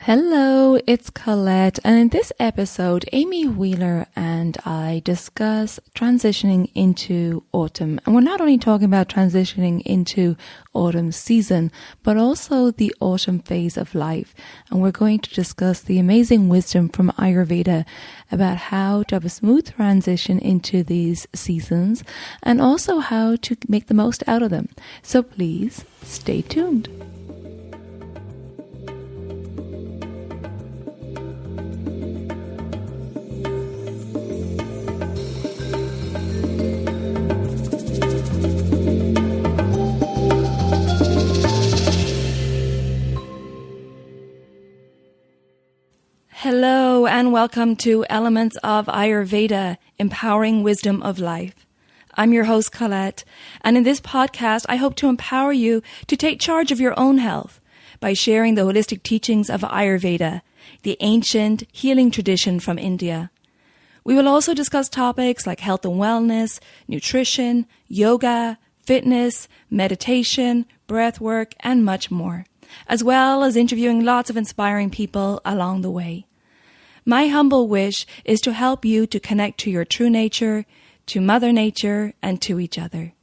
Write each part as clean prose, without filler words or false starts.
Hello, it's Colette, and in this episode, Amy Wheeler and I discuss transitioning into autumn. And we're not only talking about transitioning into autumn season, but also the autumn phase of life. And we're going to discuss the amazing wisdom from Ayurveda about how to have a smooth transition into these seasons and also how to make the most out of them. So please stay tuned. Hello and welcome to Elements of Ayurveda, Empowering Wisdom of Life. I'm your host Colette, and in this podcast I hope to empower you to take charge of your own health by sharing the holistic teachings of Ayurveda, the ancient healing tradition from India. We will also discuss topics like health and wellness, nutrition, yoga, fitness, meditation, breath work, and much more, as well as interviewing lots of inspiring people along the way. My humble wish is to help you to connect to your true nature, to Mother Nature, and to each other.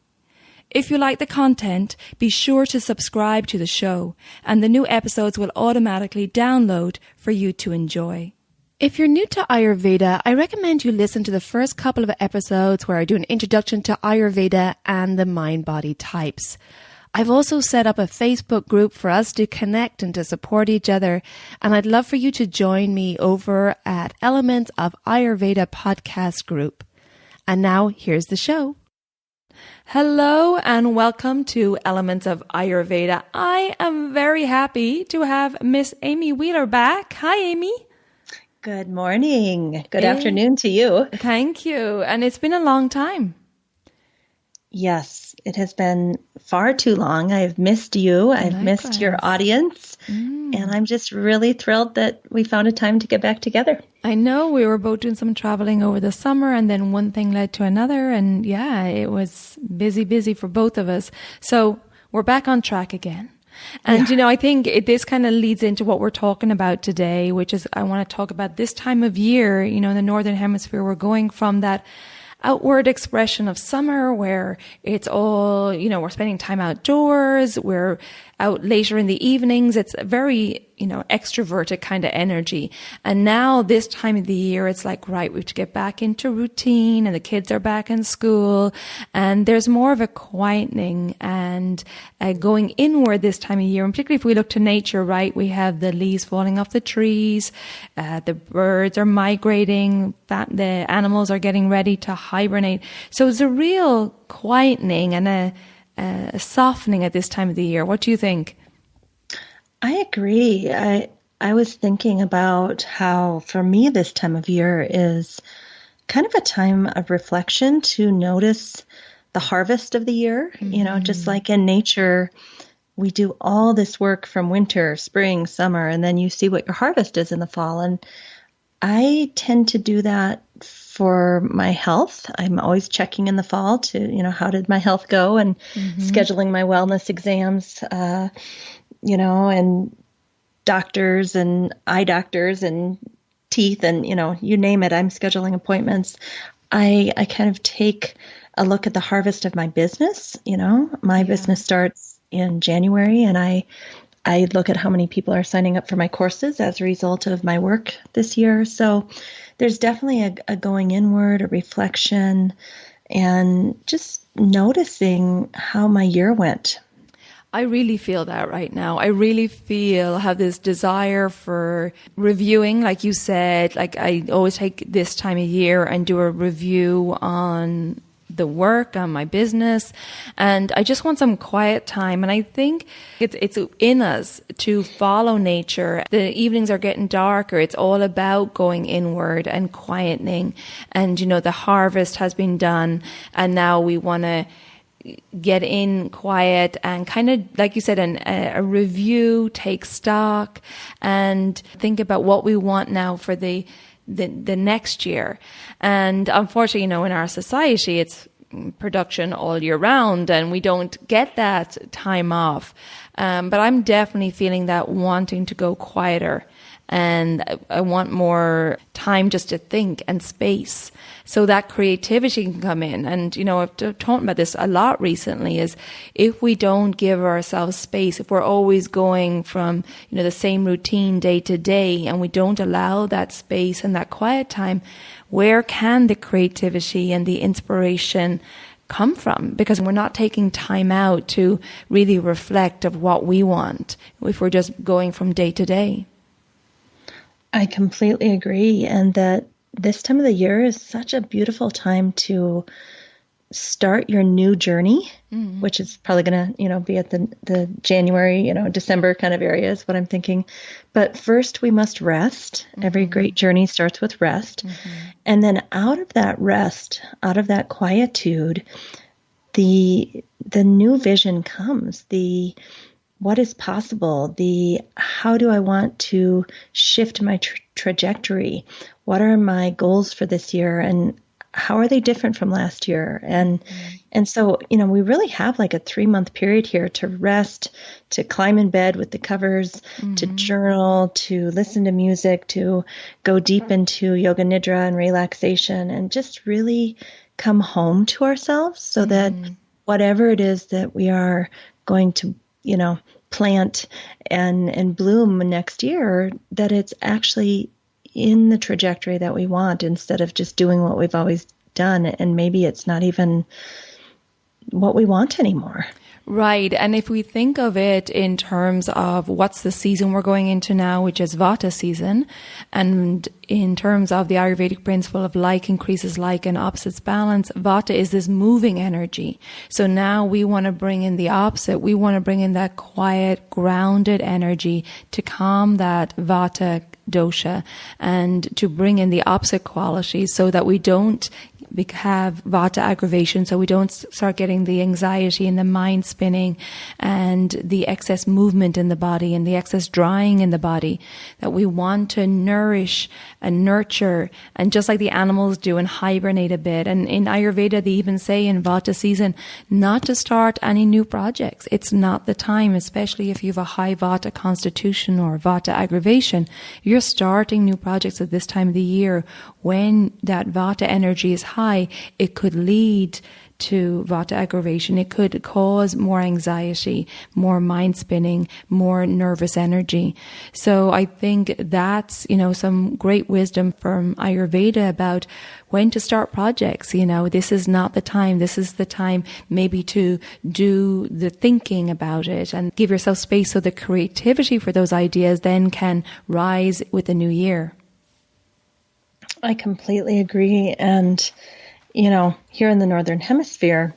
If you like the content, be sure to subscribe to the show, and the new episodes will automatically download for you to enjoy. If you're new to Ayurveda, I recommend you listen to the first couple of episodes where I do an introduction to Ayurveda and the mind-body types. I've also set up a Facebook group for us to connect and to support each other, and I'd love for you to join me over at Elements of Ayurveda podcast group. And now here's the show. Hello and welcome to Elements of Ayurveda. I am very happy to have Miss Amy Wheeler back. Hi, Amy. Good morning. Good afternoon to you. Thank you. And it's been a long time. Yes, it has been far too long. I've missed you. I've missed your audience. And I'm just really thrilled that we found a time to get back together. I know we were both doing some traveling over the summer and then one thing led to another. And yeah, it was busy for both of us. So we're back on track again. And, I think this kind of leads into what we're talking about today, which is I want to talk about this time of year, in the Northern Hemisphere. We're going from that outward expression of summer where it's all, we're spending time outdoors, we're out later in the evenings. It's a very, extroverted kind of energy. And now this time of the year, it's like, right, we have to get back into routine and the kids are back in school and there's more of a quietening and going inward this time of year. And particularly if we look to nature, right, we have the leaves falling off the trees, the birds are migrating, the animals are getting ready to hibernate. So it's a real quietening and a softening at this time of the year. What do you think? I agree. I was thinking about how, for me, this time of year is kind of a time of reflection to notice the harvest of the year. Just like in nature, we do all this work from winter, spring, summer, and then you see what your harvest is in the fall. And I tend to do that for my health. I'm always checking in the fall to, how did my health go, and scheduling my wellness exams, and doctors and eye doctors and teeth and, you name it, I'm scheduling appointments. I kind of take a look at the harvest of my business. My business starts in January, and I look at how many people are signing up for my courses as a result of my work this year. So there's definitely a going inward, a reflection, and just noticing how my year went. I really feel that right now. I really have this desire for reviewing, like you said. Like I always take this time of year and do a review on the work, on my business, and I just want some quiet time. And I think it's in us to follow nature. The evenings are getting darker. It's all about going inward and quietening. And, the harvest has been done, and now we want to get in quiet and kind of, like you said, a review, take stock, and think about what we want now for the next year. And unfortunately, in our society, it's production all year round, and we don't get that time off. But I'm definitely feeling that wanting to go quieter. And I want more time just to think and space so that creativity can come in. And, I've talked about this a lot recently is if we don't give ourselves space, if we're always going from, the same routine day to day and we don't allow that space and that quiet time, where can the creativity and the inspiration come from? Because we're not taking time out to really reflect of what we want if we're just going from day to day. I completely agree. And that this time of the year is such a beautiful time to start your new journey, which is probably going to, be at the January, December kind of area is what I'm thinking. But first we must rest. Every great journey starts with rest. And then out of that rest, out of that quietude, the new vision comes, what is possible, how do I want to shift my trajectory? What are my goals for this year? And how are they different from last year? And so, we really have like a 3-month period here to rest, to climb in bed with the covers, to journal, to listen to music, to go deep into yoga nidra and relaxation, and just really come home to ourselves so that whatever it is that we are going to plant and bloom next year, that it's actually in the trajectory that we want instead of just doing what we've always done. And maybe it's not even what we want anymore. Right. And if we think of it in terms of what's the season we're going into now, which is Vata season, and in terms of the Ayurvedic principle of like increases like and opposites balance, Vata is this moving energy. So now we want to bring in the opposite. We want to bring in that quiet, grounded energy to calm that Vata dosha and to bring in the opposite qualities so that we don't have Vata aggravation, so we don't start getting the anxiety and the mind spinning and the excess movement in the body and the excess drying in the body, that we want to nourish and nurture, and just like the animals do, and hibernate a bit. And in Ayurveda, they even say in Vata season not to start any new projects. It's not the time, especially if you have a high Vata constitution or Vata aggravation. You're starting new projects at this time of the year when that Vata energy is high. It could lead to Vata aggravation. It could cause more anxiety, more mind spinning, more nervous energy. So I think that's, some great wisdom from Ayurveda about when to start projects. This is not the time. This is the time maybe to do the thinking about it and give yourself space so the creativity for those ideas then can rise with the new year. I completely agree. And here in the Northern Hemisphere,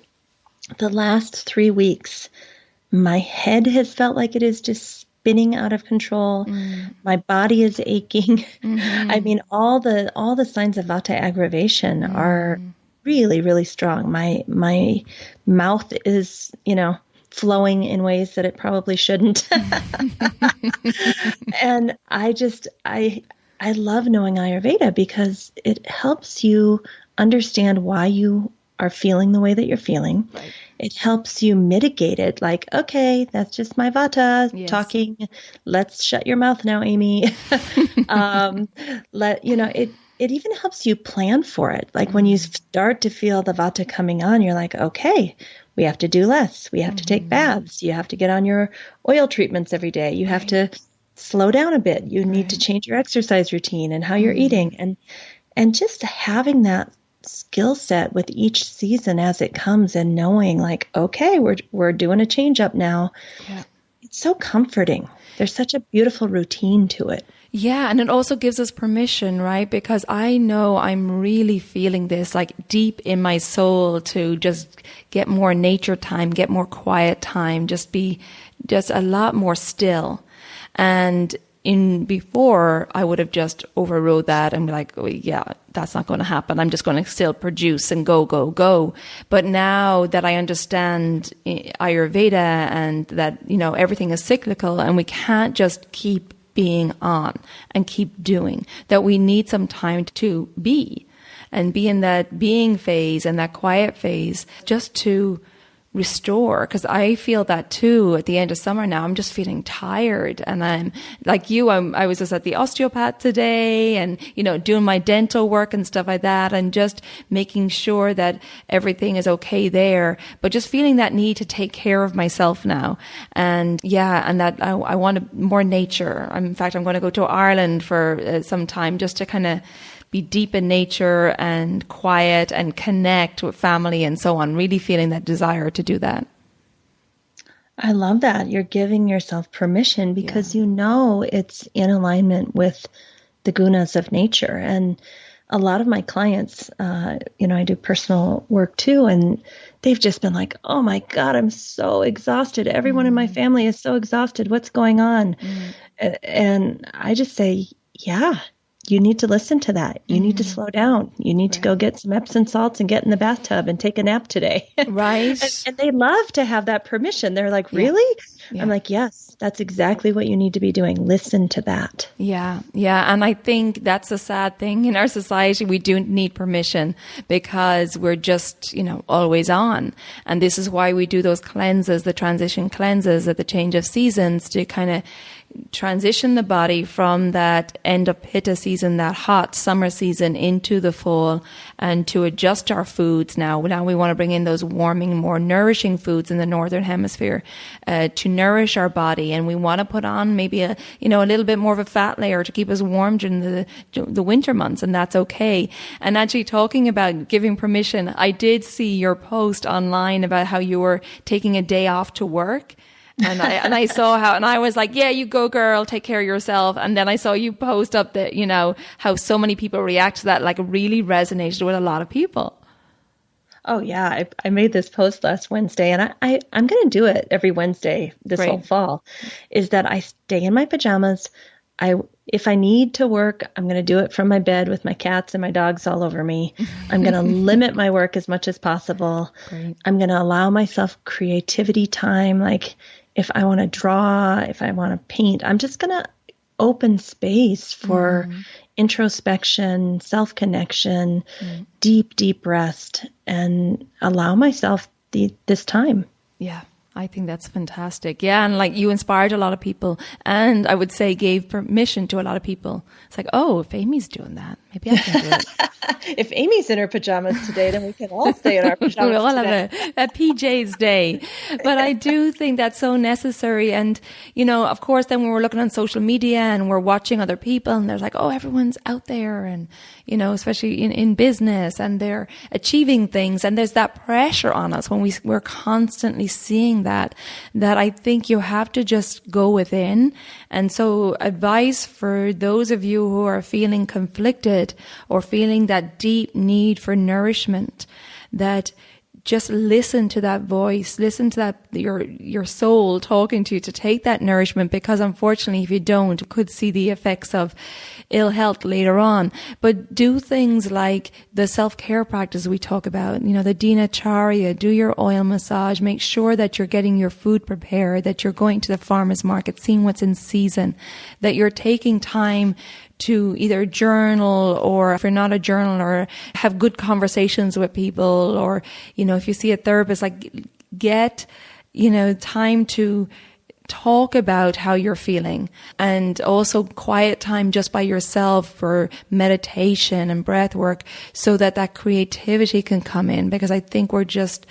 the last 3 weeks, my head has felt like it is just spinning out of control. My body is aching. I mean, all the signs of Vata aggravation are really, really strong. My mouth is, flowing in ways that it probably shouldn't. And I love knowing Ayurveda because it helps you understand why you are feeling the way that you're feling. Right. It helps you mitigate it. Like, okay, that's just my Vata talking. Let's shut your mouth now, Amy. It even helps you plan for it. Like when you start to feel the Vata coming on, you're like, okay, we have to do less. We have to take baths. You have to get on your oil treatments every day. You have to slow down a bit. You need to change your exercise routine and how you're eating. And just having that skill set with each season as it comes and knowing like, okay, we're doing a change up now. Yeah. It's so comforting. There's such a beautiful routine to it. Yeah. And it also gives us permission, right? Because I know I'm really feeling this like deep in my soul to just get more nature time, get more quiet time, just be just a lot more still. And before I would have just overrode that and be like, oh, yeah, that's not going to happen. I'm just going to still produce and go. But now that I understand Ayurveda and that, everything is cyclical and we can't just keep being on and keep doing, that we need some time to be and be in that being phase and that quiet phase just to restore, because I feel that too at the end of summer now. I'm just feeling tired, and I'm like you, I was just at the osteopath today, and doing my dental work and stuff like that, and just making sure that everything is okay there, but just feeling that need to take care of myself now. And that I want more nature. In fact, I'm going to go to Ireland for some time just to kind of be deep in nature and quiet and connect with family and so on, really feeling that desire to do that. I love that. You're giving yourself permission because it's in alignment with the gunas of nature. And a lot of my clients, I do personal work too, and they've just been like, oh my God, I'm so exhausted. Everyone in my family is so exhausted. What's going on? And I just say, you need to listen to that. You need to slow down. You need to go get some Epsom salts and get in the bathtub and take a nap today. Right. and they love to have that permission. They're like, really? Yeah. I'm like, yes, that's exactly what you need to be doing. Listen to that. Yeah. Yeah. And I think that's a sad thing in our society. We do need permission because we're just, always on. And this is why we do those cleanses, the transition cleanses at the change of seasons, to kind of transition the body from that end of pitta season, that hot summer season, into the fall, and to adjust our foods now. Now we want to bring in those warming, more nourishing foods in the northern hemisphere to nourish our body, and we want to put on maybe a little bit more of a fat layer to keep us warm during the winter months, and that's okay. And actually, talking about giving permission, I did see your post online about how you were taking a day off to work. And I saw how, and I was like, yeah, you go girl, take care of yourself. And then I saw you post up that, how so many people react to that, like really resonated with a lot of people. Oh yeah. I made this post last Wednesday, and I'm going to do it every Wednesday this whole fall, is that I stay in my pajamas. If I need to work, I'm going to do it from my bed with my cats and my dogs all over me. I'm going to limit my work as much as possible. Great. I'm going to allow myself creativity time. Like, if I want to draw, if I want to paint, I'm just going to open space for introspection, self-connection, deep, deep rest, and allow myself this time. Yeah. I think that's fantastic. Yeah. And like, you inspired a lot of people, and I would say gave permission to a lot of people. It's like, oh, if Amy's doing that, maybe I can do it. If Amy's in her pajamas today, then we can all stay in our pajamas. We'll all have a PJ's day. But I do think that's so necessary. And, of course, then when we're looking on social media and we're watching other people, and there's like, oh, everyone's out there, and, especially in business, and they're achieving things. And there's that pressure on us when we're constantly seeing that I think you have to just go within. And so advice for those of you who are feeling conflicted or feeling that deep need for nourishment, that just listen to that voice, listen to that, your soul talking to you to take that nourishment, because unfortunately, if you don't, you could see the effects of ill health later on. But do things like the self-care practice we talk about, the dinacharya, do your oil massage, make sure that you're getting your food prepared, that you're going to the farmer's market, seeing what's in season, that you're taking time to either journal, or if you're not a journaler, have good conversations with people, or, if you see a therapist, like get, time to talk about how you're feeling, and also quiet time just by yourself for meditation and breath work, so that creativity can come in, because I think we're just,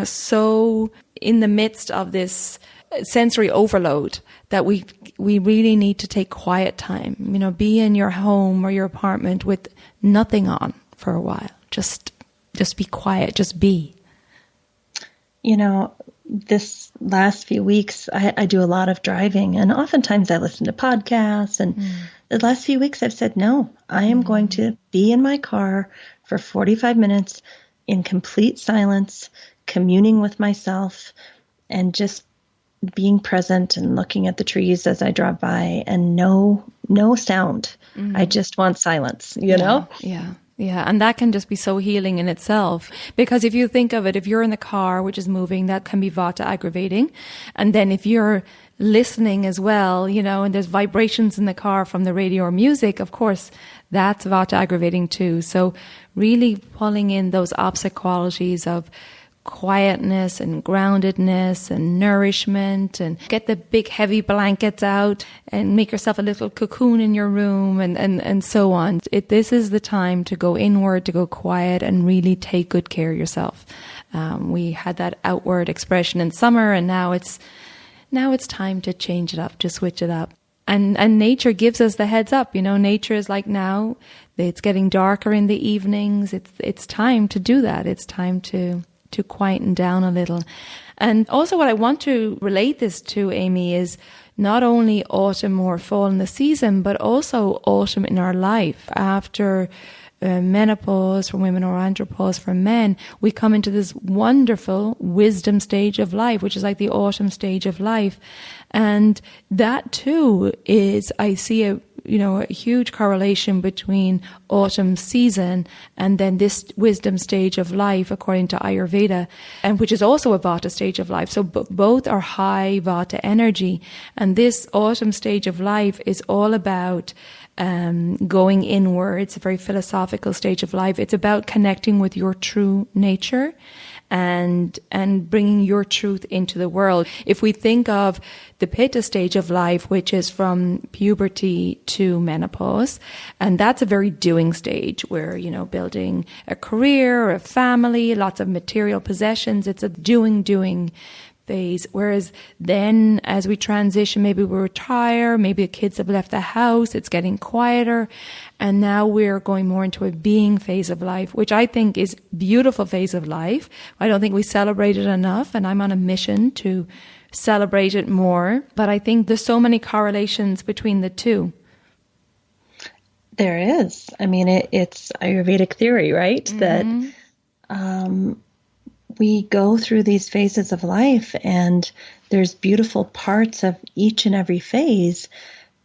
so in the midst of this sensory overload that we really need to take quiet time, be in your home or your apartment with nothing on for a while. Just be quiet, just be. This last few weeks, I do a lot of driving, and oftentimes I listen to podcasts, and the last few weeks I've said, no, I am going to be in my car for 45 minutes in complete silence, communing with myself, and just being present and looking at the trees as I drive by, and no sound. I just want silence, know? Yeah. Yeah. And that can just be so healing in itself, because if you think of it, if you're in the car, which is moving, that can be vata aggravating. And then if you're listening as well, and there's vibrations in the car from the radio or music, of course, that's vata aggravating too. So really pulling in those opposite qualities of quietness and groundedness and nourishment, and get the big heavy blankets out and make yourself a little cocoon in your room and so on. This is the time to go inward, to go quiet and really take good care of yourself. We had that outward expression in summer, and now it's time to change it up, to switch it up. And nature gives us the heads up. Nature is like, now it's getting darker in the evenings. It's time to do that. It's time to quieten down a little. And also what I want to relate this to, Amy, is not only autumn or fall in the season, but also autumn in our life. After menopause for women or andropause for men, we come into this wonderful wisdom stage of life, which is like the autumn stage of life. And that too is, I see a huge correlation between autumn season and then this wisdom stage of life, according to Ayurveda, and which is also a Vata stage of life. So both are high Vata energy. And this autumn stage of life is all about going inward. It's a very philosophical stage of life. It's about connecting with your true nature and bringing your truth into the world. If we think of the Pitta stage of life, which is from puberty to menopause, and that's a very doing stage where, building a career, a family, lots of material possessions. It's a doing phase. Whereas then as we transition, maybe we retire, maybe the kids have left the house, it's getting quieter. And now we're going more into a being phase of life, which I think is beautiful phase of life. I don't think we celebrate it enough, and I'm on a mission to celebrate it more. But I think there's so many correlations between the two. There is. I mean, it's Ayurvedic theory, right? Mm-hmm. That we go through these phases of life, and there's beautiful parts of each and every phase.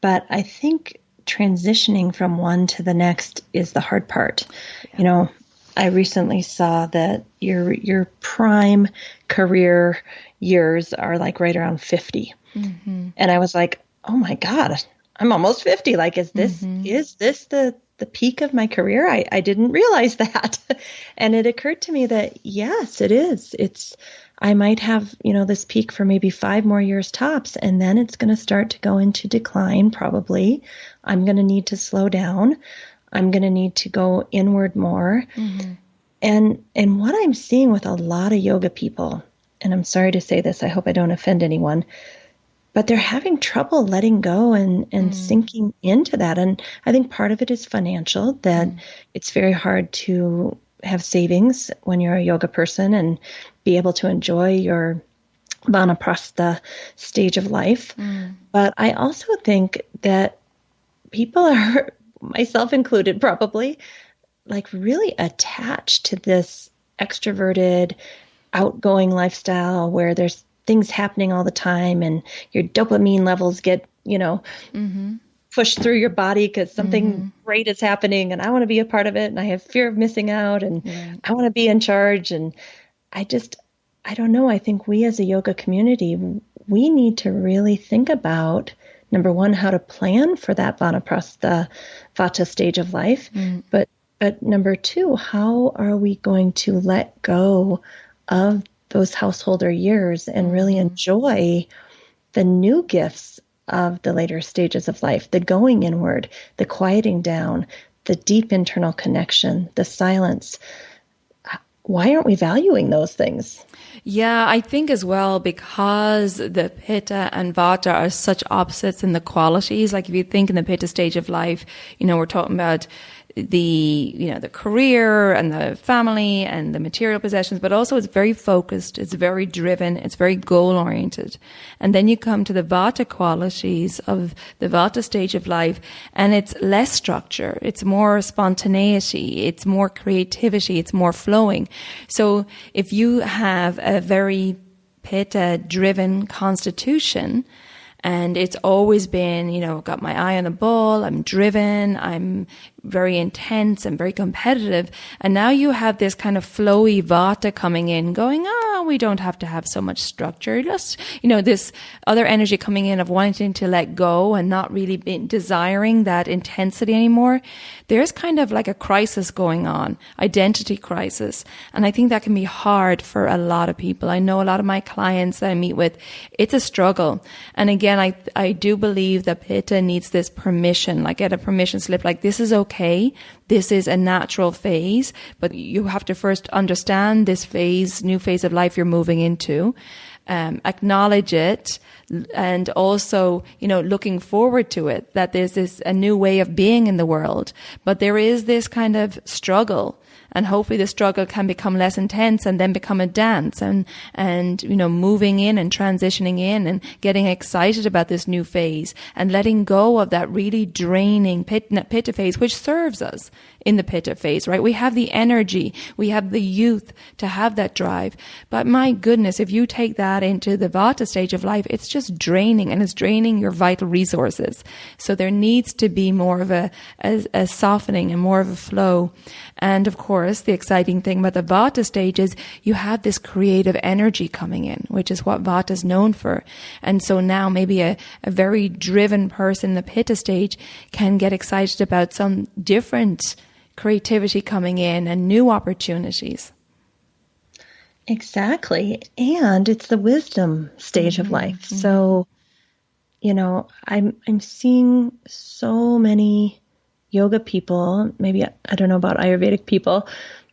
But I think transitioning from one to the next is the hard part. Yeah. I recently saw that your prime career years are like right around 50. Mm-hmm. And I was like, oh my God, I'm almost 50. Like, is this the peak of my career? I didn't realize that. And it occurred to me that yes, it is. I might have, this peak for maybe 5 more years tops, and then it's going to start to go into decline probably. I'm going to need to slow down. I'm going to need to go inward more. Mm-hmm. And what I'm seeing with a lot of yoga people, and I'm sorry to say this, I hope I don't offend anyone, but they're having trouble letting go and sinking into that. And I think part of it is financial, that it's very hard to have savings when you're a yoga person and be able to enjoy your vanaprastha stage of life. But I also think that people are, myself included probably, like really attached to this extroverted, outgoing lifestyle where there's things happening all the time and your dopamine levels get, pushed through your body because something great is happening and I want to be a part of it and I have fear of missing out and I want to be in charge. And I don't know. I think we as a yoga community, we need to really think about, number one, how to plan for that vanaprastha vata stage of life. But number two, how are we going to let go of those householder years and really enjoy the new gifts of the later stages of life, the going inward, the quieting down, the deep internal connection, the silence. Why aren't we valuing those things? Yeah, I think as well, because the Pitta and Vata are such opposites in the qualities. Like if you think in the Pitta stage of life, we're talking about the career and the family and the material possessions, but also it's very focused, it's very driven, it's very goal oriented. And then you come to the Vata qualities of the Vata stage of life, and it's less structure, it's more spontaneity, it's more creativity, it's more flowing. So if you have a very Pitta driven constitution, And it's always been, got my eye on the ball. I'm driven. I'm very intense and very competitive. And now you have this kind of flowy vata coming in going, we don't have to have so much structure. Just, this other energy coming in of wanting to let go and not really desiring that intensity anymore. There's kind of like a crisis going on, identity crisis. And I think that can be hard for a lot of people. I know a lot of my clients that I meet with, it's a struggle. And again, I do believe that Pitta needs this permission, like get a permission slip, like this is okay. This is a natural phase, but you have to first understand this phase, new phase of life you're moving into, acknowledge it, and also, looking forward to it, that there's a new way of being in the world. But there is this kind of struggle. And hopefully the struggle can become less intense and then become a dance and moving in and transitioning in and getting excited about this new phase and letting go of that really draining Pitta phase, which serves us in the Pitta phase, right? We have the energy, we have the youth to have that drive. But my goodness, if you take that into the Vata stage of life, it's just draining, and it's draining your vital resources. So there needs to be more of a softening and more of a flow. And of course, the exciting thing about the Vata stage is you have this creative energy coming in, which is what Vata is known for. And so now maybe a very driven person in the Pitta stage can get excited about some different creativity coming in and new opportunities. Exactly. And it's the wisdom stage of life. Mm-hmm. So, I'm seeing so many yoga people, maybe I don't know about Ayurvedic people,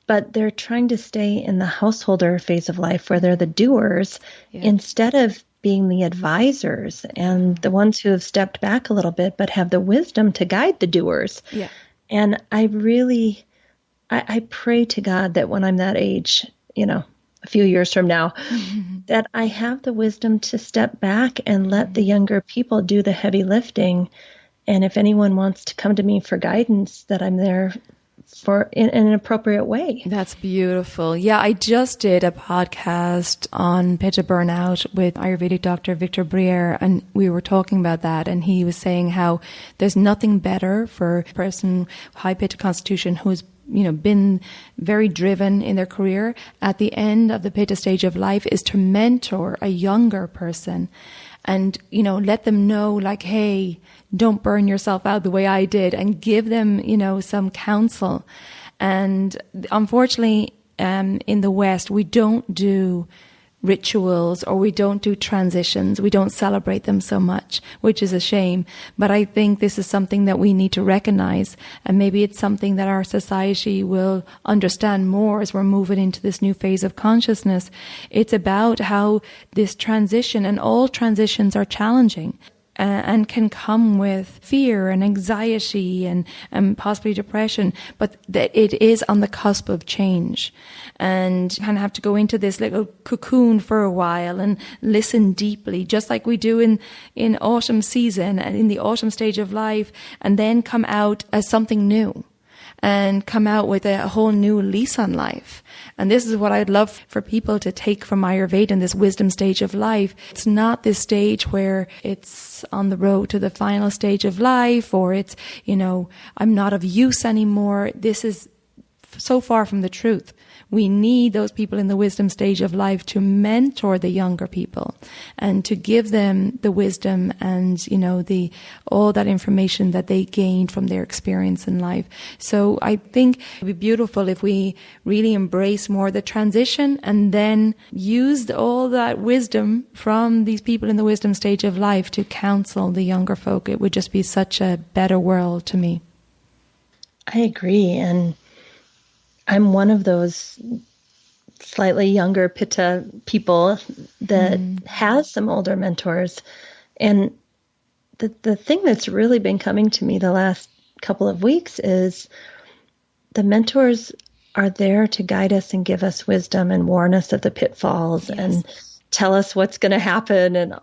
but they're trying to stay in the householder phase of life where they're the doers instead of being the advisors and the ones who have stepped back a little bit but have the wisdom to guide the doers. Yeah. And I pray to God that when I'm that age, a few years from now, that I have the wisdom to step back and let the younger people do the heavy lifting. And if anyone wants to come to me for guidance, that I'm there for in an appropriate way. That's beautiful. Yeah, I just did a podcast on Pitta burnout with Ayurvedic Dr. Victor Briere, and we were talking about that, and he was saying how there's nothing better for a person with high Pitta constitution who's been very driven in their career at the end of the Pitta stage of life is to mentor a younger person and, let them know like, hey, don't burn yourself out the way I did, and give them, some counsel. And unfortunately, in the West, we don't do rituals or we don't do transitions. We don't celebrate them so much, which is a shame. But I think this is something that we need to recognize. And maybe it's something that our society will understand more as we're moving into this new phase of consciousness. It's about how this transition, and all transitions are challenging, and can come with fear and anxiety and possibly depression, but that it is on the cusp of change. And you kind of have to go into this little cocoon for a while and listen deeply, just like we do in autumn season and in the autumn stage of life, and then come out as something new and come out with a whole new lease on life. And this is what I'd love for people to take from Ayurveda in this wisdom stage of life. It's not this stage where it's on the road to the final stage of life, or it's, I'm not of use anymore. This is so far from the truth. We need those people in the wisdom stage of life to mentor the younger people and to give them the wisdom and, all that information that they gained from their experience in life. So I think it would be beautiful if we really embrace more the transition and then used all that wisdom from these people in the wisdom stage of life to counsel the younger folk. It would just be such a better world to me. I agree. And I'm one of those slightly younger Pitta people that has some older mentors. And the thing that's really been coming to me the last couple of weeks is the mentors are there to guide us and give us wisdom and warn us of the pitfalls and tell us what's going to happen.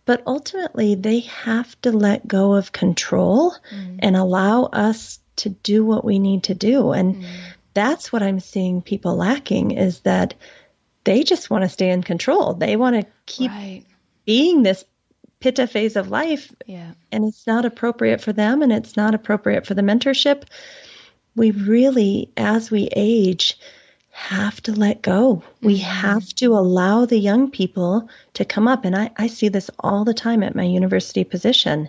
But ultimately they have to let go of control and allow us to do what we need to do. And that's what I'm seeing people lacking, is that they just want to stay in control. They want to keep being this pitta phase of life, Yeah. and it's not appropriate for them and it's not appropriate for the mentorship, we really, as we age, have to let go. We have to allow the young people to come up. And I see this all the time at my university position.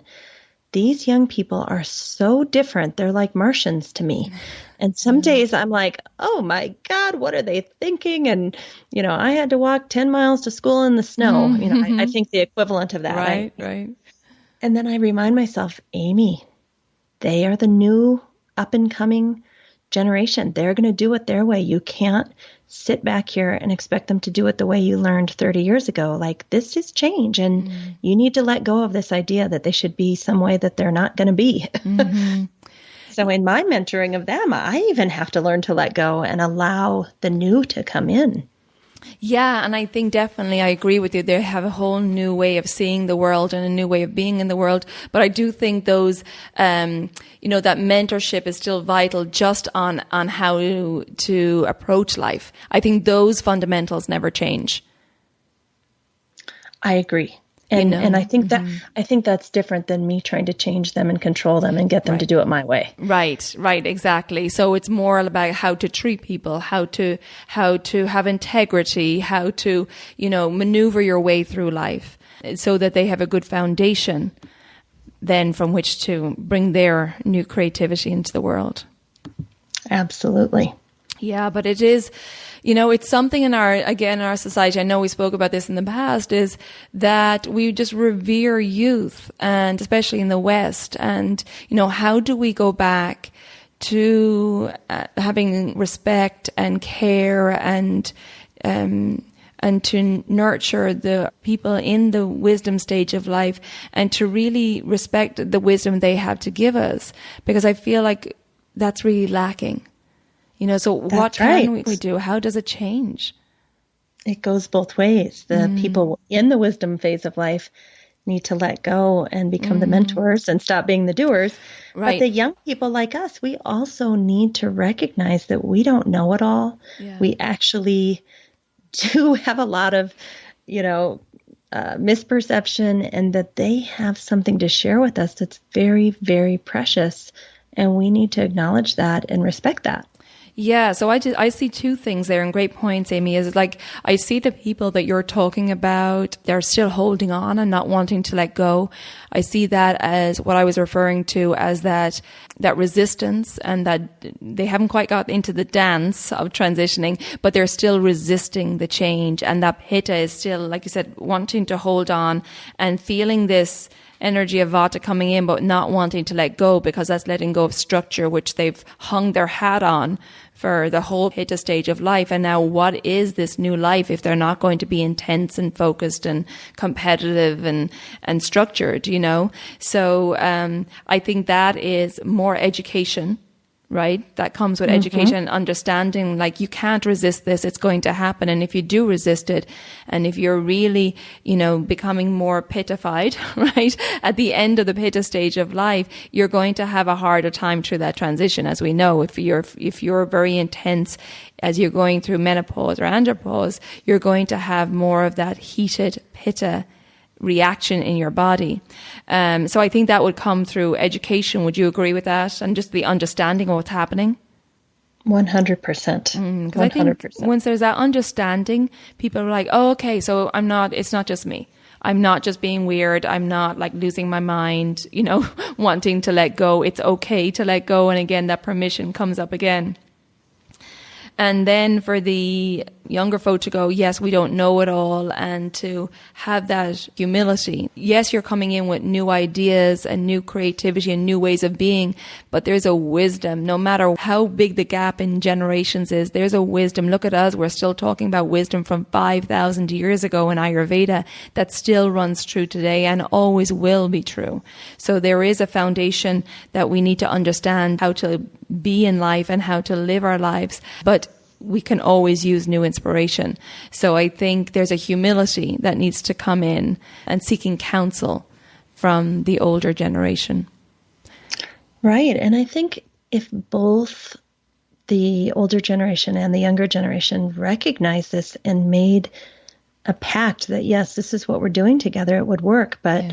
These young people are so different. They're like Martians to me. And some days I'm like, oh my God, what are they thinking? And, I had to walk 10 miles to school in the snow. I think the equivalent of that. Right. And then I remind myself, Amy, they are the new up and coming generation. They're going to do it their way. You can't sit back here and expect them to do it the way you learned 30 years ago. Like, this is change, and you need to let go of this idea that they should be some way that they're not going to be. So in my mentoring of them, I even have to learn to let go and allow the new to come in. Yeah, and I think definitely I agree with you. They have a whole new way of seeing the world and a new way of being in the world. But I do think those, that mentorship is still vital just on how to approach life. I think those fundamentals never change. I agree. And I think that's different than me trying to change them and control them and get them to do it my way. Right, exactly. So it's more about how to treat people, how to have integrity, how to, maneuver your way through life so that they have a good foundation then from which to bring their new creativity into the world. Absolutely. Yeah, but it is, it's something in our society, I know we spoke about this in the past, is that we just revere youth, and especially in the West. And, how do we go back to having respect and care and to nurture the people in the wisdom stage of life and to really respect the wisdom they have to give us? Because I feel like that's really lacking. So what can we do? How does it change? It goes both ways. The people in the wisdom phase of life need to let go and become the mentors and stop being the doers. Right. But the young people like us, we also need to recognize that we don't know it all. Yeah. We actually do have a lot of, misperception, and that they have something to share with us that's very, very precious. And we need to acknowledge that and respect that. Yeah, so I see two things there, and great points, Amy, is like I see the people that you're talking about, they're still holding on and not wanting to let go. I see that as what I was referring to as that resistance, and that they haven't quite got into the dance of transitioning, but they're still resisting the change. And that pitta is still, like you said, wanting to hold on and feeling this energy of vata coming in, but not wanting to let go, because that's letting go of structure, which they've hung their hat on for the whole pitta stage of life. And now what is this new life if they're not going to be intense and focused and competitive and structured, So I think that is more education, right? That comes with education and understanding, like, you can't resist this. It's going to happen. And if you do resist it, and if you're really, becoming more pittified, right, at the end of the pitta stage of life, you're going to have a harder time through that transition. As we know, if you're very intense as you're going through menopause or andropause, you're going to have more of that heated pitta reaction in your body. So I think that would come through education. Would you agree with that? And just the understanding of what's happening? 100%. 100%. I think once there's that understanding, people are like, oh, okay, so it's not just me. I'm not just being weird. I'm not like losing my mind, wanting to let go. It's okay to let go. And again, that permission comes up again. And then for the younger folk to go, yes, we don't know it all, and to have that humility. Yes, you're coming in with new ideas and new creativity and new ways of being, but there's a wisdom. No matter how big the gap in generations is, there's a wisdom. Look at us. We're still talking about wisdom from 5,000 years ago in Ayurveda that still runs true today and always will be true. So there is a foundation that we need to understand how to be in life and how to live our lives. But we can always use new inspiration. So I think there's a humility that needs to come in, and seeking counsel from the older generation. Right. And I think if both the older generation and the younger generation recognize this and made a pact that, yes, this is what we're doing together, it would work. But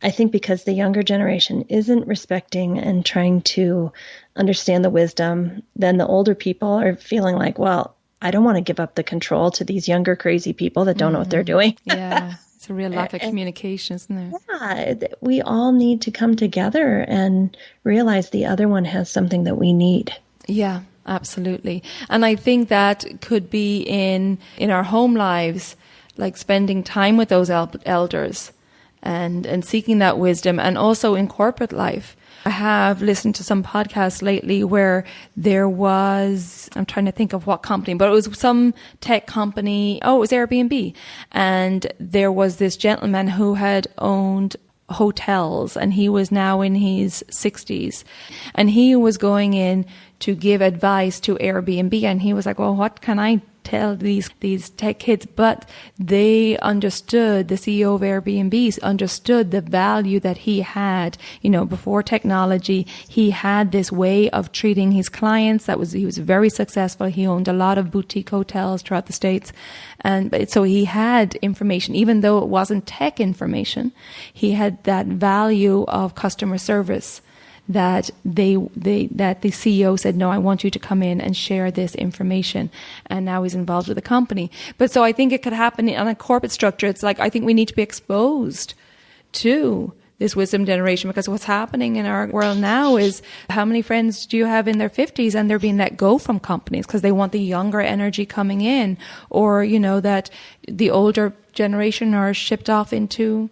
I think because the younger generation isn't respecting and trying to understand the wisdom, then the older people are feeling like, well, I don't want to give up the control to these younger crazy people that don't know what they're doing. Yeah, it's a real lack of communication, isn't there? Yeah, we all need to come together and realize the other one has something that we need. Yeah, absolutely. And I think that could be in our home lives, like spending time with those elders and seeking that wisdom, and also in corporate life. I have listened to some podcasts lately where there was, I'm trying to think of what company, but it was some tech company. Oh, it was Airbnb. And there was this gentleman who had owned hotels, and he was now in his 60s. And he was going in to give advice to Airbnb. And he was like, well, what can I tell these tech kids? But they understood, the CEO of Airbnb understood the value that he had. Before technology, he had this way of treating his clients. He was very successful. He owned a lot of boutique hotels throughout the States. And so he had information, even though it wasn't tech information, he had that value of customer service that that the CEO said, no, I want you to come in and share this information. And now he's involved with the company. But so I think it could happen on a corporate structure. It's like, I think we need to be exposed to this wisdom generation, because what's happening in our world now is, how many friends do you have in their 50s and they're being let go from companies because they want the younger energy coming in, or, that the older generation are shipped off into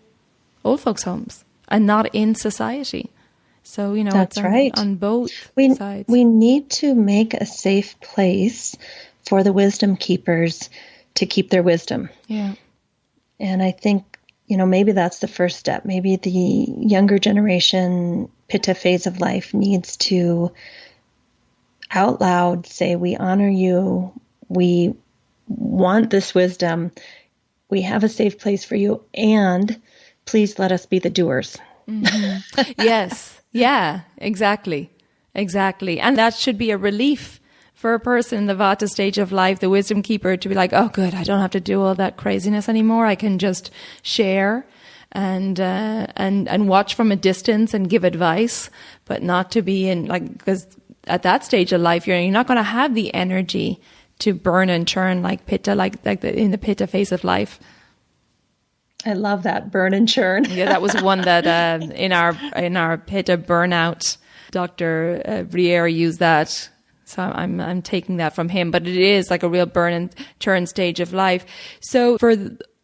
old folks' homes and not in society. So, that's it's right. On both sides. We need to make a safe place for the wisdom keepers to keep their wisdom. Yeah. And I think, maybe that's the first step. Maybe the younger generation, Pitta phase of life, needs to out loud say, we honor you. We want this wisdom. We have a safe place for you. And please let us be the doers. Mm-hmm. Yes. Yeah, exactly. And that should be a relief for a person in the Vata stage of life, the wisdom keeper, to be like, oh, good, I don't have to do all that craziness anymore. I can just share and watch from a distance and give advice, but not to be in, because at that stage of life, you're not going to have the energy to burn and churn like Pitta, in the Pitta phase of life. I love that, burn and churn. Yeah, that was one that in our Pitta burnout, Dr. Briere used that. So I'm taking that from him. But it is like a real burn and churn stage of life. So for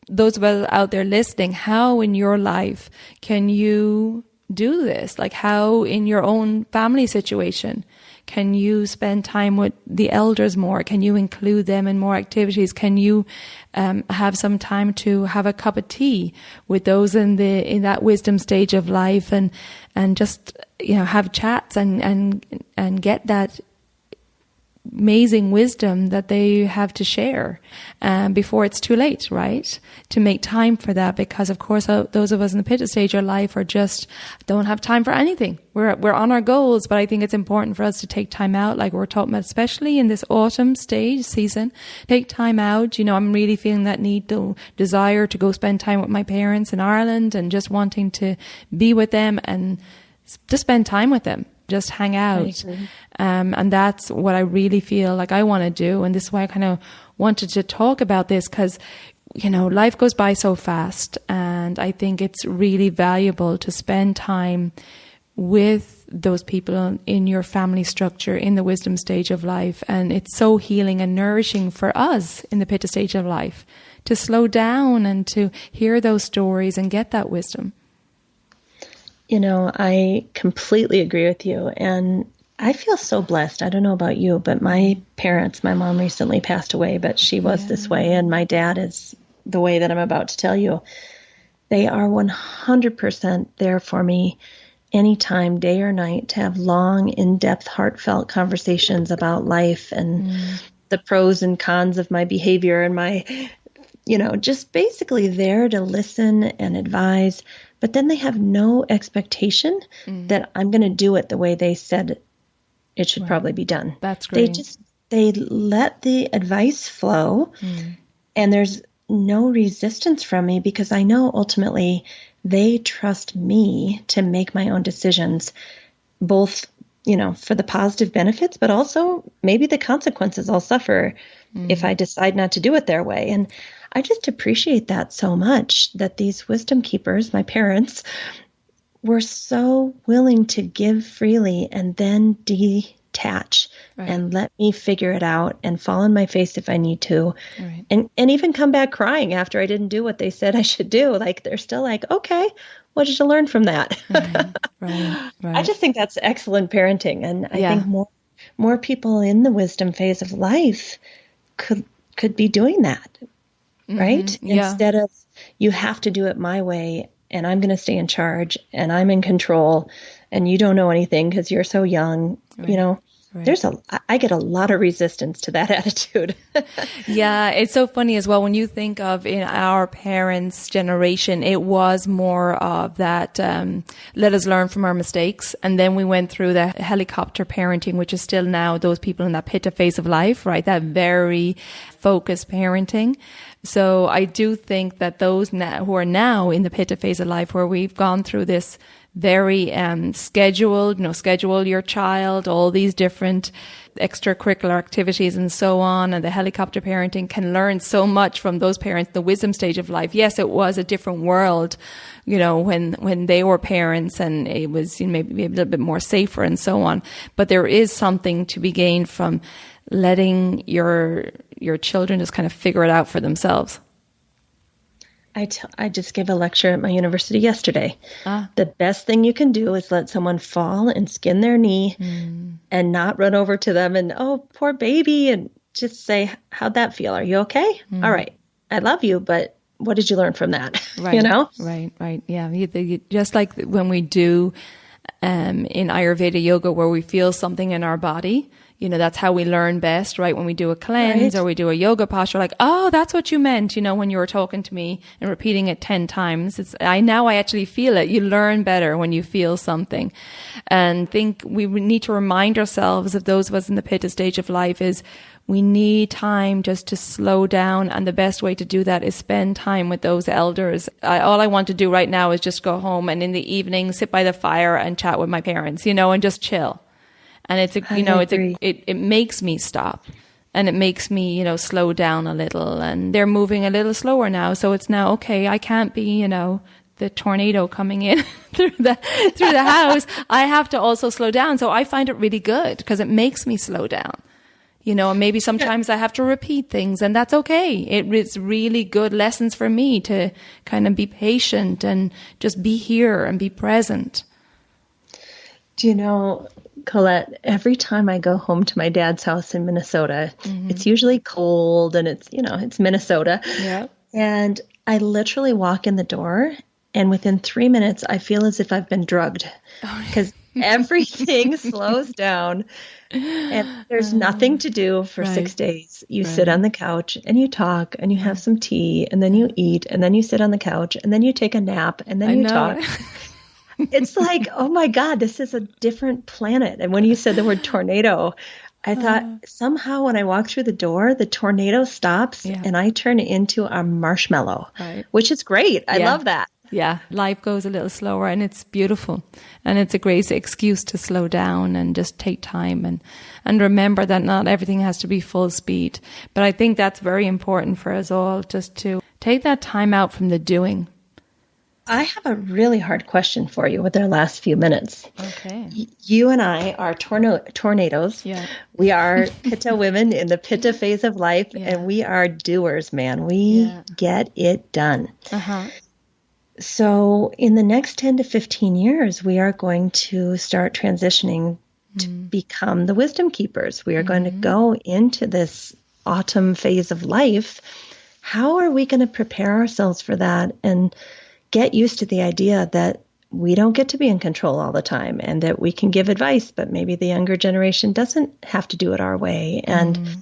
those of us out there listening, how in your life can you do this? Like, how in your own family situation can you spend time with the elders more? Can you include them in more activities? Can you have some time to have a cup of tea with those in that wisdom stage of life, and just have chats and get that amazing wisdom that they have to share before it's too late, right? To make time for that, because of course those of us in the Pitta stage of life are just don't have time for anything. We're on our goals, but I think it's important for us to take time out, like we're talking about, especially in this autumn season. Take time out. I'm really feeling that the desire to go spend time with my parents in Ireland, and just wanting to be with them and just spend time with them. Just hang out. And that's what I really feel like I want to do. And this is why I kind of wanted to talk about this, because, life goes by so fast. And I think it's really valuable to spend time with those people in your family structure, in the wisdom stage of life. And it's so healing and nourishing for us in the Pitta stage of life to slow down and to hear those stories and get that wisdom. I completely agree with you. And I feel so blessed. I don't know about you, but my mom recently passed away, but she was this way. And my dad is the way that I'm about to tell you. They are 100% there for me anytime, day or night, to have long, in-depth, heartfelt conversations about life and the pros and cons of my behavior, and my, just basically there to listen and advise. But then they have no expectation that I'm going to do it the way they said it should probably be done. That's great. They let the advice flow, and there's no resistance from me because I know ultimately they trust me to make my own decisions, both, for the positive benefits, but also maybe the consequences I'll suffer if I decide not to do it their way. And I just appreciate that so much, that these wisdom keepers, my parents, were so willing to give freely and then detach and let me figure it out and fall on my face if I need to. Right. And even come back crying after I didn't do what they said I should do. Like, they're still like, okay, what did you learn from that? Right. I just think that's excellent parenting. And I think more people in the wisdom phase of life could be doing that, right? Instead of, you have to do it my way and I'm going to stay in charge and I'm in control and you don't know anything because you're so young, I get a lot of resistance to that attitude. Yeah, it's so funny as well. When you think of in our parents' generation, it was more of that, let us learn from our mistakes. And then we went through the helicopter parenting, which is still now those people in that pitta phase of life, right? That very focused parenting. So I do think that those who are now in the pitta phase of life, where we've gone through this very scheduled, schedule your child, all these different extracurricular activities and so on, and the helicopter parenting, can learn so much from those parents, the wisdom stage of life. Yes, it was a different world, when they were parents, and it was maybe a little bit more safer and so on. But there is something to be gained from letting your children just kind of figure it out for themselves. I just gave a lecture at my university yesterday. The best thing you can do is let someone fall and skin their knee and not run over to them and, oh, poor baby, and just say, how'd that feel? Are you okay? All right. I love you, but what did you learn from that? Right. Right. Yeah. Just like when we do in Ayurveda yoga, where we feel something in our body, that's how we learn best, right? When we do a cleanse or we do a yoga posture, like, oh, that's what you meant, when you were talking to me and repeating it 10 times. I actually feel it. You learn better when you feel something. And think we need to remind ourselves, of those of us in the pitta stage of life, is we need time just to slow down. And the best way to do that is spend time with those elders. All I want to do right now is just go home and in the evening sit by the fire and chat with my parents, and just chill. And it makes me stop, and it makes me, slow down a little, and they're moving a little slower now. So it's now, okay, I can't be, the tornado coming in through the house. I have to also slow down. So I find it really good because it makes me slow down, and maybe sometimes I have to repeat things, and that's okay. It's really good lessons for me to kind of be patient and just be here and be present. Do you know, Colette, every time I go home to my dad's house in Minnesota, it's usually cold and it's Minnesota. Yeah. And I literally walk in the door and within 3 minutes, I feel as if I've been drugged because everything slows down and there's nothing to do for 6 days. You sit on the couch and you talk and you have some tea and then you eat and then you sit on the couch and then you take a nap and then you talk. It's like, oh my God, this is a different planet. And when you said the word tornado, I thought somehow when I walk through the door, the tornado stops and I turn into a marshmallow, which is great. I love that. Yeah, life goes a little slower and it's beautiful. And it's a great excuse to slow down and just take time and remember that not everything has to be full speed. But I think that's very important for us all, just to take that time out from the doing. I have a really hard question for you with our last few minutes. Okay. You and I are tornadoes. Yeah. We are pitta women in the pitta phase of life, and we are doers, man. We get it done. So in the next 10 to 15 years, we are going to start transitioning to become the wisdom keepers. We are going to go into this autumn phase of life. How are we going to prepare ourselves for that and get used to the idea that we don't get to be in control all the time and that we can give advice, but maybe the younger generation doesn't have to do it our way. And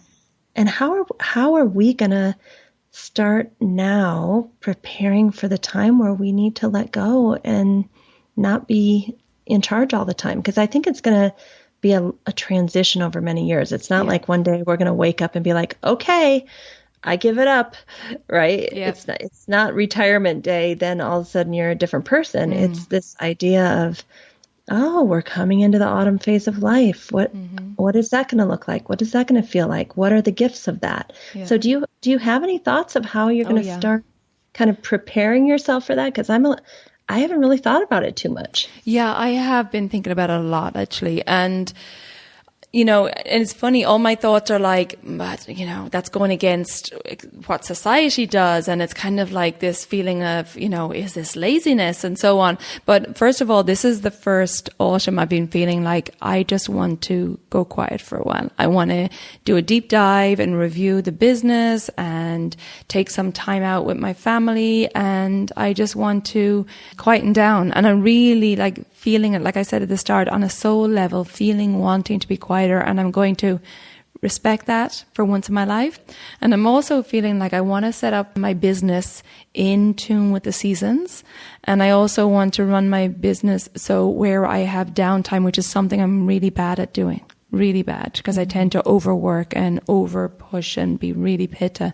how are we going to start now preparing for the time where we need to let go and not be in charge all the time? Because I think it's going to be a transition over many years. It's not like one day we're going to wake up and be like, okay, I give it up, right? Yep. It's not retirement day. Then all of a sudden you're a different person. It's this idea of, oh, we're coming into the autumn phase of life. What is that going to look like? What is that going to feel like? What are the gifts of that? Yeah. So do you have any thoughts of how you're going to start kind of preparing yourself for that? Because I haven't really thought about it too much. Yeah, I have been thinking about it a lot, actually. And and it's funny, all my thoughts are like, but, that's going against what society does. And it's kind of like this feeling of, is this laziness and so on. But first of all, this is the first autumn I've been feeling like I just want to go quiet for a while. I want to do a deep dive and review the business and take some time out with my family. And I just want to quieten down. And I'm really feeling it, like I said at the start, on a soul level, wanting to be quieter, and I'm going to respect that for once in my life. And I'm also feeling like I want to set up my business in tune with the seasons. And I also want to run my business so where I have downtime, which is something I'm really bad at doing. Really bad, because I tend to overwork and over push and be really pitta.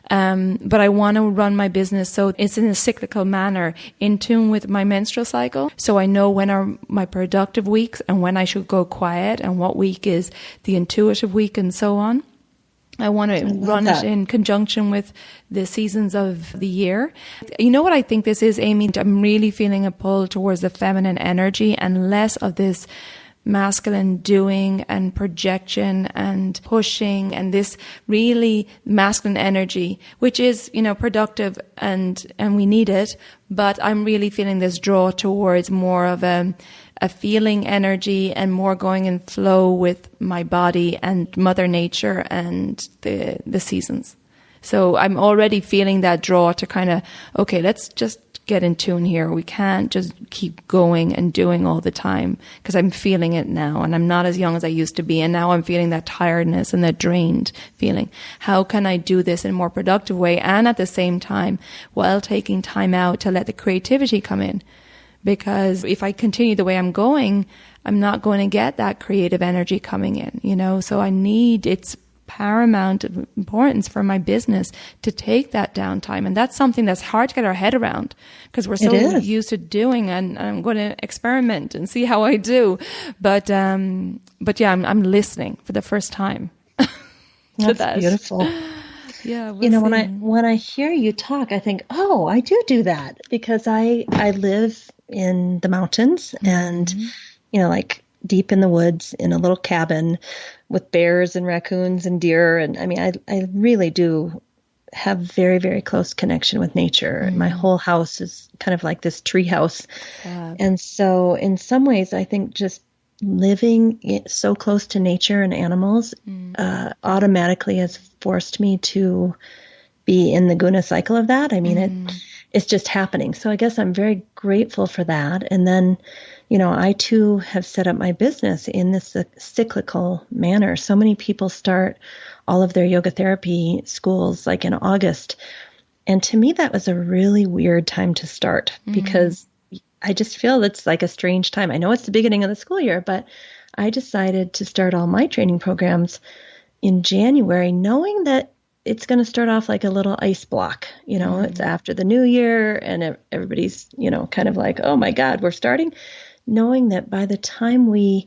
But I want to run my business so it's in a cyclical manner, in tune with my menstrual cycle. So I know when are my productive weeks and when I should go quiet and what week is the intuitive week and so on. I want to run it in conjunction with the seasons of the year. You know what I think this is, Amy? I'm really feeling a pull towards the feminine energy and less of this masculine doing and projection and pushing, and this really masculine energy, which is, productive and we need it. But I'm really feeling this draw towards more of a feeling energy and more going in flow with my body and Mother Nature and the seasons. So I'm already feeling that draw to kind of, okay, let's just get in tune here. We can't just keep going and doing all the time, because I'm feeling it now and I'm not as young as I used to be. And now I'm feeling that tiredness and that drained feeling. How can I do this in a more productive way? And at the same time, while taking time out to let the creativity come in, because if I continue the way I'm going, I'm not going to get that creative energy coming in, so it's paramount importance for my business to take that downtime. And that's something that's hard to get our head around, because we're so used to doing, and I'm going to experiment and see how I do. But yeah, I'm listening for the first time. That's that. Beautiful. Yeah. When I hear you talk, I think, oh, I do that, because I live in the mountains and, deep in the woods in a little cabin with bears and raccoons and deer. And I really do have very, very close connection with nature. My whole house is kind of like this tree house. And so in some ways, I think just living so close to nature and animals automatically has forced me to be in the guna cycle of that. It's just happening. So I guess I'm very grateful for that. And then, I too have set up my business in this cyclical manner. So many people start all of their yoga therapy schools like in August. And to me, that was a really weird time to start, because I just feel it's like a strange time. I know it's the beginning of the school year, but I decided to start all my training programs in January, knowing that it's going to start off like a little ice block. It's after the new year and everybody's, kind of like, oh my God, we're starting. Knowing that by the time we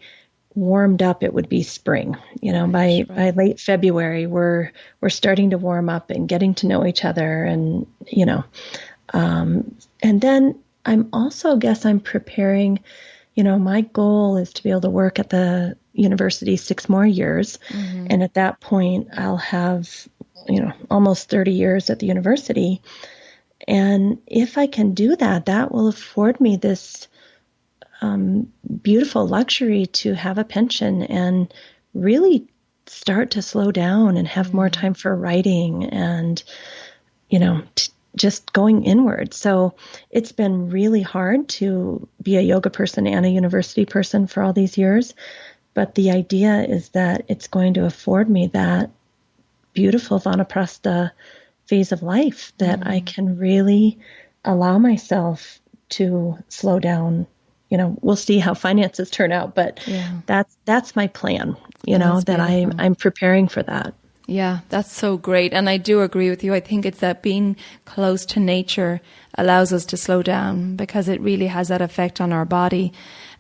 warmed up, it would be spring. By late February, we're starting to warm up and getting to know each other. And, and then I'm preparing, my goal is to be able to work at the university 6 more years. And at that point, I'll have, almost 30 years at the university. And if I can do that, that will afford me this beautiful luxury to have a pension and really start to slow down and have more time for writing and, just going inward. So it's been really hard to be a yoga person and a university person for all these years. But the idea is that it's going to afford me that beautiful vanaprastha phase of life that I can really allow myself to slow down. We'll see how finances turn out, but that's my plan, that I'm preparing for that. Yeah, that's so great. And I do agree with you. I think it's that being close to nature allows us to slow down because it really has that effect on our body.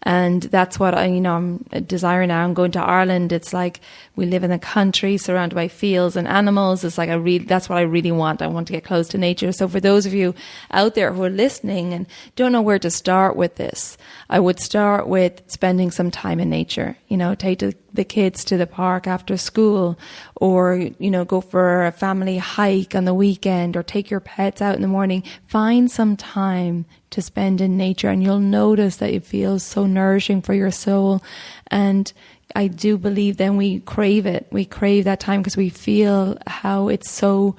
And that's what I'm desiring now. I'm going to Ireland. It's like we live in a country surrounded by fields and animals. It's like that's what I really want. I want to get close to nature. So for those of you out there who are listening and don't know where to start with this, I would start with spending some time in nature. Take the kids to the park after school, or, go for a family hike on the weekend, or take your pets out in the morning. Find some time to spend in nature, and you'll notice that it feels so nourishing for your soul. And I do believe then we crave it. We crave that time because we feel how it's so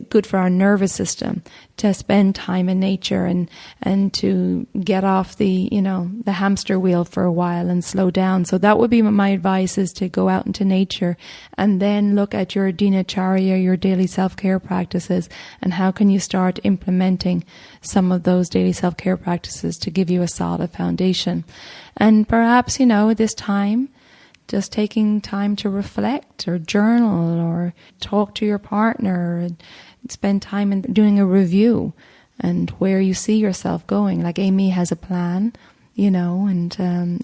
good for our nervous system to spend time in nature and to get off the hamster wheel for a while and slow down. So that would be my advice, is to go out into nature and then look at your dinacharya, your daily self-care practices, and how can you start implementing some of those daily self-care practices to give you a solid foundation. And perhaps, this time, just taking time to reflect or journal or talk to your partner and spend time in doing a review and where you see yourself going. Like Amy has a plan, and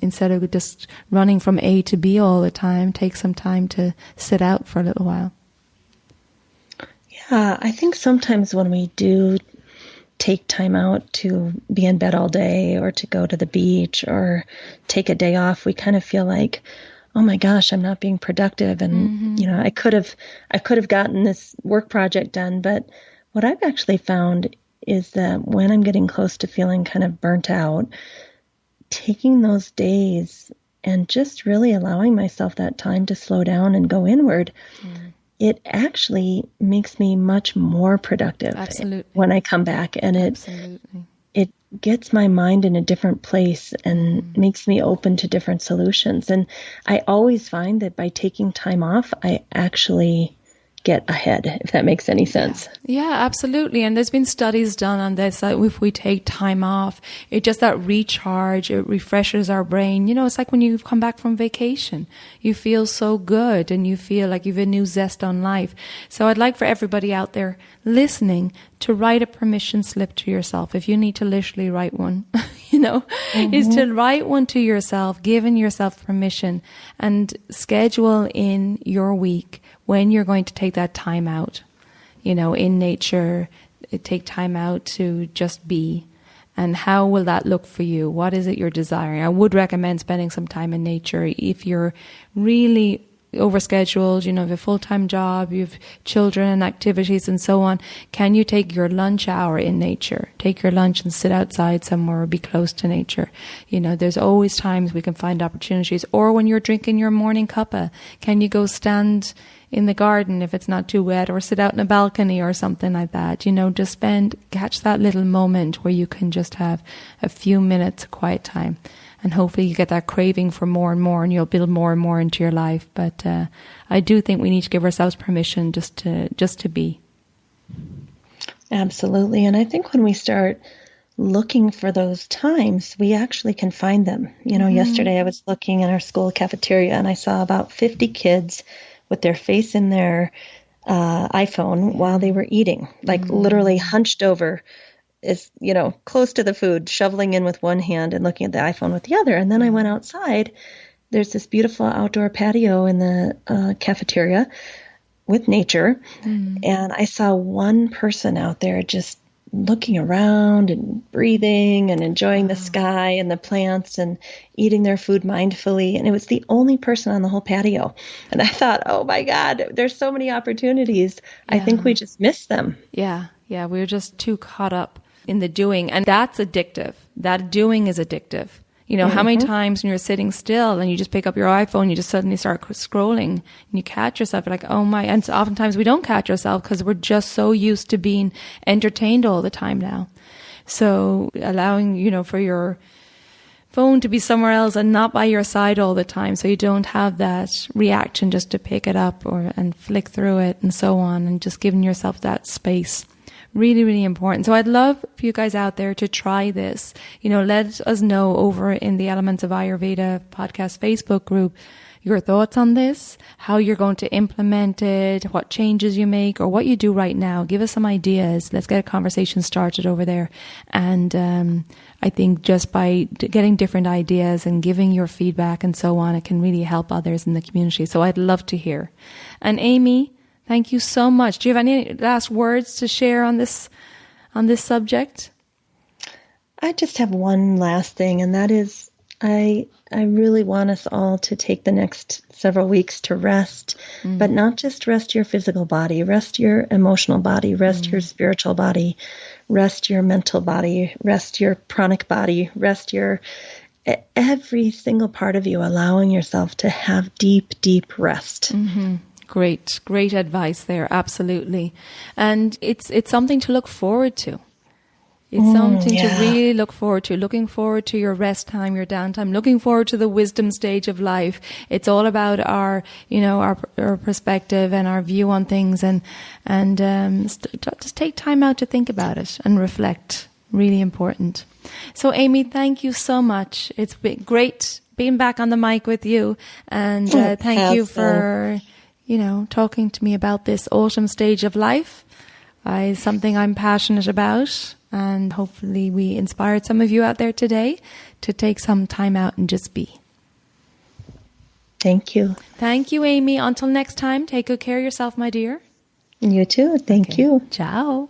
instead of just running from A to B all the time, take some time to sit out for a little while. Yeah, I think sometimes when we do take time out to be in bed all day or to go to the beach or take a day off, we kind of feel like, oh my gosh, I'm not being productive. And, I could have gotten this work project done. But what I've actually found is that when I'm getting close to feeling kind of burnt out, taking those days and just really allowing myself that time to slow down and go inward, it actually makes me much more productive. Absolutely. When I come back. And it gets my mind in a different place and makes me open to different solutions. And I always find that by taking time off, I actually get ahead, if that makes any sense. Yeah, absolutely. And there's been studies done on this, that if we take time off, it just that recharge, it refreshes our brain. It's like when you come back from vacation, you feel so good and you feel like you've a new zest on life. So I'd like for everybody out there listening to write a permission slip to yourself. If you need to literally write one, is to write one to yourself, giving yourself permission, and schedule in your week when you're going to take that time out, in nature, take time out to just be. And how will that look for you? What is it you're desiring? I would recommend spending some time in nature. If you're really overscheduled, you have a full-time job, you have children and activities and so on, can you take your lunch hour in nature? Take your lunch and sit outside somewhere or be close to nature. There's always times we can find opportunities. Or when you're drinking your morning cuppa, can you go stand in the garden if it's not too wet, or sit out in a balcony or something like that? Just catch that little moment where you can just have a few minutes of quiet time. And hopefully you get that craving for more and more, and you'll build more and more into your life. But I do think we need to give ourselves permission just to be. Absolutely. And I think when we start looking for those times, we actually can find them. Yesterday I was looking in our school cafeteria and I saw about 50 kids with their face in their iPhone while they were eating, like literally hunched over, is, close to the food, shoveling in with one hand and looking at the iPhone with the other. And then I went outside. There's this beautiful outdoor patio in the cafeteria with nature. And I saw one person out there just looking around and breathing and enjoying the sky and the plants and eating their food mindfully. And it was the only person on the whole patio. And I thought, oh my God, there's so many opportunities. I think we just miss them. Yeah. We're just too caught up in the doing. And that's addictive. That doing is addictive. How many times when you're sitting still and you just pick up your iPhone, you just suddenly start scrolling and you catch yourself, you're like, oh my, and so oftentimes we don't catch ourselves because we're just so used to being entertained all the time now. So allowing, for your phone to be somewhere else and not by your side all the time, so you don't have that reaction just to pick it up and flick through it and so on, and just giving yourself that space Really, really important. So I'd love for you guys out there to try this. Let us know over in the Elements of Ayurveda podcast Facebook group your thoughts on this, how you're going to implement it, what changes you make, or what you do right now. Give us some ideas. Let's get a conversation started over there. And I think just by getting different ideas and giving your feedback and so on, it can really help others in the community. So I'd love to hear. And Amy, thank you so much. Do you have any last words to share on this subject? I just have one last thing, and that is I really want us all to take the next several weeks to rest, but not just rest your physical body, rest your emotional body, rest your spiritual body, rest your mental body, rest your pranic body, rest your every single part of you, allowing yourself to have deep, deep rest. Mm-hmm. Great advice there. Absolutely. And it's something to look forward to. It's something to really look forward to, looking forward to your rest time, your downtime, looking forward to the wisdom stage of life. It's all about our perspective and our view on things, and just take time out to think about it and reflect. Really important. So Amy, thank you so much. It's been great being back on the mic with you, and thank you for, talking to me about this autumn stage of life. Something I'm passionate about. And hopefully we inspired some of you out there today to take some time out and just be. Thank you. Thank you, Amy. Until next time, take good care of yourself, my dear. You too. Thank you. Ciao.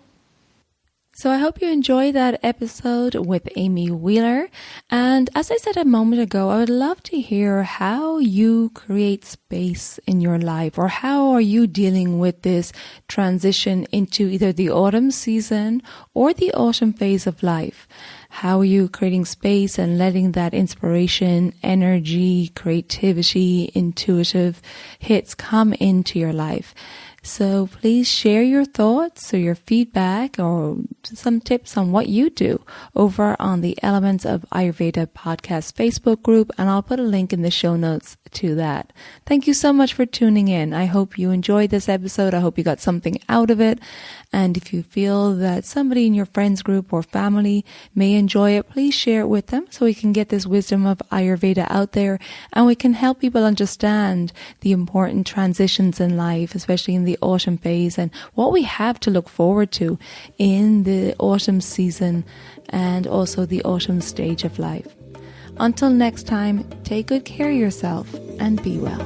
So I hope you enjoyed that episode with Amy Wheeler. And as I said a moment ago, I would love to hear how you create space in your life, or how are you dealing with this transition into either the autumn season or the autumn phase of life. How are you creating space and letting that inspiration, energy, creativity, intuitive hits come into your life? So please share your thoughts or your feedback or some tips on what you do over on the Elements of Ayurveda podcast Facebook group, and I'll put a link in the show notes to that. Thank you so much for tuning in. I hope you enjoyed this episode. I hope you got something out of it. And if you feel that somebody in your friends group or family may enjoy it, please share it with them so we can get this wisdom of Ayurveda out there, and we can help people understand the important transitions in life, especially in the autumn phase, and what we have to look forward to in the autumn season and also the autumn stage of life. Until next time, take good care of yourself and be well.